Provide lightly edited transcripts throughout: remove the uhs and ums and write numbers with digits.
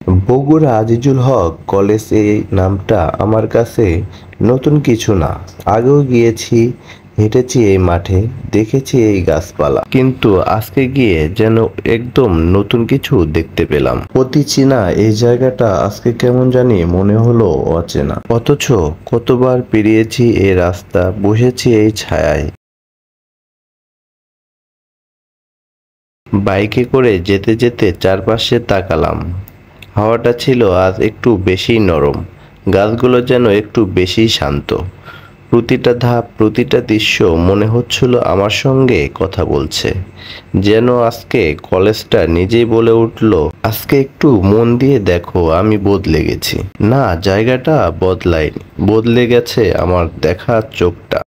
বগুড়া আজিজুল হক college এই নামটা আমার কাছে নতুন কিছু না। আগেও গিয়েছি, হেঁটেছি এই মাঠে, দেখেছি এই গাছপালা, কিন্তু আজকে গিয়ে যেন একদম নতুন কিছু দেখতে পেলাম। অতি চেনা এই জায়গাটা আজকে কেমন জানি মনে হলো অচেনা, অথচ কতবার পেরিয়েছি এই রাস্তা, বসেছি এই ছায়ায়। বাইকে করে যেতে যেতে চারপাশে তাকালাম। হাওয়াটা ছিল আজ একটু বেশি নরম, গাছগুলো যেন একটু বেশি শান্ত। প্রতিটা ধাপ, প্রতিটা দৃশ্য মনে হচ্ছিল আমার সঙ্গে কথা বলছে। যেন আজকে কলেজটা নিজেই বলে উঠল, আজকে একটু মন দিয়ে দেখো, আমি বদলে গেছি। না, জায়গাটা বদলায়নি, বদলে গেছে আমার দেখা চোখটা।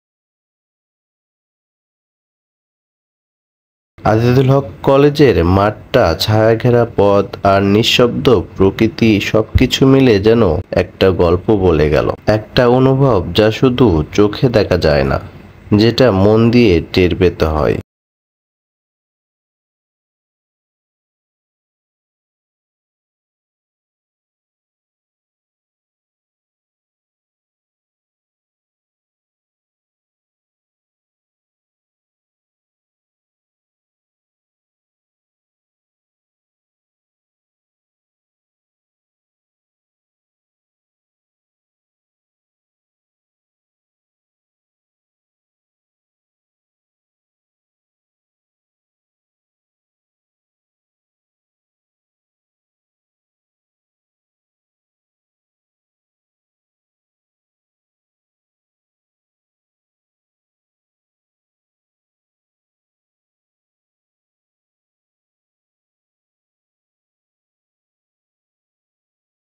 আজিজুল হক কলেজের মাঠটা, ছায়াঘেরা পথ আর নিঃশব্দ প্রকৃতি সবকিছু মিলে যেন একটা গল্প বলে গেল। একটা অনুভব যা শুধু চোখে দেখা যায় না, যেটা মন দিয়ে টের পেতে হয়।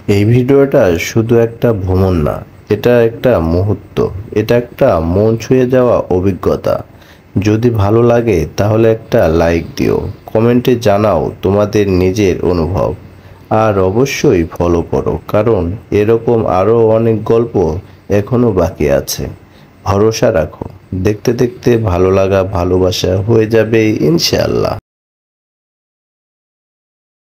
এই ভিডিওটা শুধু একটা ভ্রমণ না, এটা একটা মুহূর্ত, এটা একটা মন ছুঁয়ে যাওয়া অভিজ্ঞতা। যদি ভালো লাগে তাহলে একটা লাইক দিও, কমেন্টে জানাও তোমাদের নিজের অনুভব, আর অবশ্যই ফলো করো, কারণ এরকম আরও অনেক গল্প এখনো বাকি আছে। ভরসা রাখো, দেখতে দেখতে ভালো লাগা ভালোবাসা হয়ে যাবে ইনশাআল্লাহ।